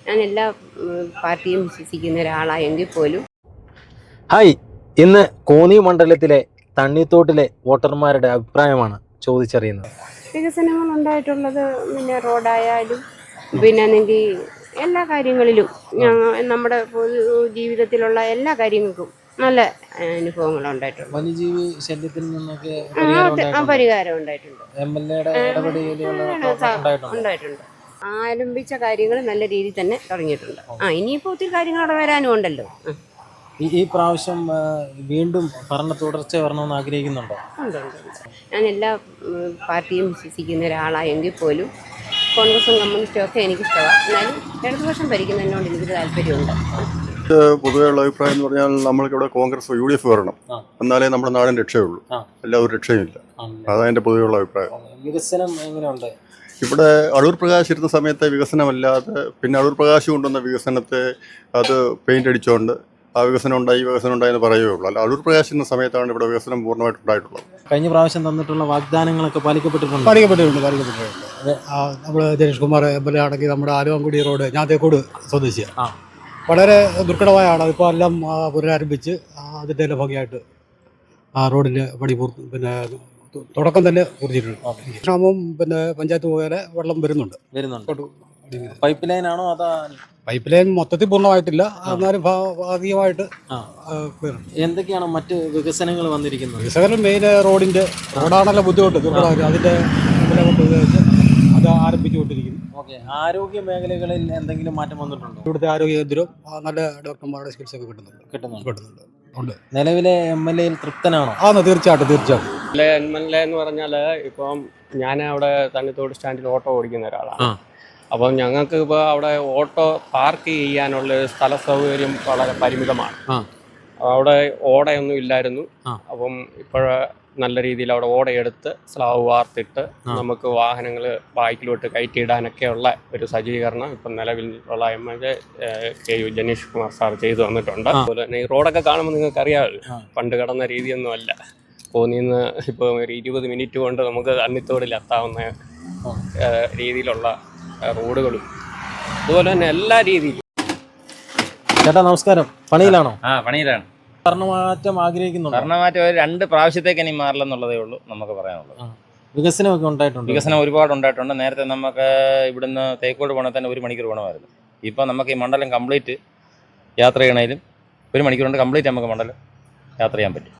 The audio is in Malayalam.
ഞാൻ എല്ലാ പാർട്ടിയും വിശ്വസിക്കുന്ന ഒരാളായെങ്കിൽ പോലും. ഹായ്, ഇന്ന് കോന്നി മണ്ഡലത്തിലെ തണ്ണിത്തോട്ടിലെ വോട്ടർമാരുടെ അഭിപ്രായമാണ് ചോദിച്ചറിയുന്നത്. വികസനങ്ങൾ ഉണ്ടായിട്ടുള്ളത് പിന്നെ റോഡായാലും പിന്നെ അല്ലെങ്കിൽ എല്ലാ കാര്യങ്ങളിലും നമ്മുടെ പൊതു ജീവിതത്തിലുള്ള എല്ലാ കാര്യങ്ങൾക്കും നല്ല അനുഭവങ്ങൾ ഉണ്ടായിട്ടുണ്ട്. വന്യജീവി ശല്യത്തിൽ നിന്നൊക്കെ പരിഹാരം ഉണ്ടായിട്ടുണ്ട്. ഉണ്ടായിട്ടുണ്ട്. ആരംഭിച്ച കാര്യങ്ങൾ നല്ല രീതിയിൽ തന്നെ തുടങ്ങിയിട്ടുണ്ട്. ഇനിയിപ്പോൾ ഒത്തിരി കാര്യങ്ങൾ അവിടെ വരാനും ഉണ്ടല്ലോ. ഈ പ്രാവശ്യം വീണ്ടും ഭരണ തുടർച്ച വരണമെന്ന് ആഗ്രഹിക്കുന്നുണ്ടോ? ഉണ്ട്. ഞാൻ എല്ലാ പാർട്ടിയും വിശ്വസിക്കുന്ന ഒരാളായെങ്കിൽ പോലും കോൺഗ്രസും കമ്മ്യൂണിസ്റ്റും ഒക്കെ എനിക്കിഷ്ടമാണ്. എന്നാലും ഇടതുപക്ഷം ഭരിക്കുന്നതിനോട് എനിക്കൊരു താല്പര്യമുണ്ട്. പൊതുവെയുള്ള അഭിപ്രായം എന്ന് പറഞ്ഞാൽ നമ്മൾക്കിവിടെ കോൺഗ്രസ് UDF വരണം, എന്നാലേ നമ്മുടെ നാടിന് രക്ഷയുള്ളൂ. എല്ലാവരും രക്ഷയുമില്ല. അതാണ് എൻ്റെ പൊതുവെയുള്ള അഭിപ്രായം. വികസനം എങ്ങനെയുണ്ട്? ഇവിടെ അടൂർ പ്രകാശ് ഇരുന്ന സമയത്തെ വികസനമല്ലാതെ പിന്നെ അടൂർ പ്രകാശ് കൊണ്ടുവന്ന വികസനത്തെ അത് പെയിൻ്റ് അടിച്ചുകൊണ്ട് ആ വികസനം ഉണ്ടായി എന്ന് പറയുകയുള്ളൂ. അല്ല, അടൂർ പ്രകാശ് എന്ന സമയത്താണ് ഇവിടെ വികസനം പൂർണ്ണമായിട്ട് ഉണ്ടായിട്ടുള്ളത്. കഴിഞ്ഞ പ്രാവശ്യം തന്നിട്ടുള്ള വാഗ്ദാനങ്ങളൊക്കെ പാലിക്കപ്പെട്ടിട്ടുണ്ട്. നമ്മൾ ജനീഷ് കുമാർ MLA ആണെങ്കിൽ നമ്മുടെ ആലുവാങ്കുടി റോഡ് ഞാൻ തേക്കോട് സ്വദേശിയാണ്. വളരെ ദുർഘടമായാണ്. അതിപ്പോൾ എല്ലാം പുനരാരംഭിച്ച് അതിൻ്റെ എല്ലാം ഭംഗിയായിട്ട് ആ റോഡിൻ്റെ പണി പിന്നെ തുടക്കം തന്നെ കുറിച്ചിട്ടുണ്ട്. ക്ഷാമം പിന്നെ പഞ്ചായത്ത് മുഖേന വെള്ളം വരുന്നുണ്ട്. പൈപ്പ് ലൈൻ ആണോ അതാ? പൈപ്പ് ലൈൻ മൊത്തത്തിൽ പൂർണ്ണമായിട്ടില്ല, എന്നാലും ഭാഗികമായിട്ട്. എന്തൊക്കെയാണ് മറ്റ് വികസനങ്ങൾ വന്നിരിക്കുന്നത്? വികസനം മെയിൻ റോഡാണല്ലോ ബുദ്ധിമുട്ട്. അതിൻ്റെ ഉപയോഗിച്ച് അത് ആരംഭിച്ചുകൊണ്ടിരിക്കുന്നു. ഓക്കെ, ആരോഗ്യ മേഖലകളിൽ എന്തെങ്കിലും മാറ്റം വന്നിട്ടുണ്ടോ? ഇവിടുത്തെ ആരോഗ്യ കേന്ദ്രം നല്ല ഡോക്ടർമാരുടെ ചികിത്സയൊക്കെ കിട്ടുന്നുണ്ട്. നിലവിലെ MLA തൃപ്തനാണോ? തീർച്ചയായിട്ടും. MLA എന്ന് പറഞ്ഞാൽ ഇപ്പം ഞാൻ അവിടെ തണ്ണിത്തോട് സ്റ്റാൻഡിൽ ഓട്ടോ ഓടിക്കുന്ന ഒരാളാണ്. അപ്പം ഞങ്ങൾക്ക് ഇപ്പോൾ അവിടെ ഓട്ടോ പാർക്ക് ചെയ്യാനുള്ള സ്ഥല സൗകര്യം വളരെ പരിമിതമാണ്. അവിടെ ഓടയൊന്നും ഇല്ലായിരുന്നു. അപ്പം ഇപ്പോൾ നല്ല രീതിയിൽ അവിടെ ഓടയെടുത്ത് സ്ലാവ് വാർത്തിട്ട് നമുക്ക് വാഹനങ്ങൾ ബാക്കിലോട്ട് കയറ്റിയിടാനൊക്കെയുള്ള ഒരു സജ്ജീകരണം ഇപ്പം നിലവിലുള്ള MLA KU Janeesh Kumar sir ചെയ്തു തന്നിട്ടുണ്ട്. അതുപോലെ തന്നെ ഈ റോഡൊക്കെ കാണുമ്പോൾ നിങ്ങൾക്ക് അറിയാമല്ലോ, പണ്ട് കിടന്ന രീതിയൊന്നും അല്ല. കോന്നിന്ന് ഇപ്പോൾ ഒരു 20 മിനിറ്റ് കൊണ്ട് നമുക്ക് തണ്ണിത്തോടിലെത്താവുന്ന രീതിയിലുള്ള റോഡുകളും അതുപോലെ തന്നെ എല്ലാ രീതിയിലും. ചേട്ടാ നമസ്കാരം, പണിയിലാണോ? പണിയിലാണ്. ഭരണമാറ്റം ആഗ്രഹിക്കുന്നുണ്ട്. ഭരണമാറ്റം 2 പ്രാവശ്യത്തേക്ക് ഇനി മാറില്ലെന്നുള്ളതേ ഉള്ളൂ നമുക്ക് പറയാനുള്ളത്. വികസനമൊക്കെ ഉണ്ടായിട്ടുണ്ട്. വികസനം ഒരുപാട് ഉണ്ടായിട്ടുണ്ട്. നേരത്തെ നമുക്ക് ഇവിടുന്ന് തേക്കോട് പോകണേ തന്നെ 1 മണിക്കൂർ വേണമായിരുന്നു. ഇപ്പോൾ നമുക്ക് ഈ മണ്ഡലം കംപ്ലീറ്റ് യാത്ര ചെയ്യണേലും 1 മണിക്കൂർ കൊണ്ട് കംപ്ലീറ്റ് നമുക്ക് മണ്ഡലം യാത്ര ചെയ്യാൻ പറ്റും.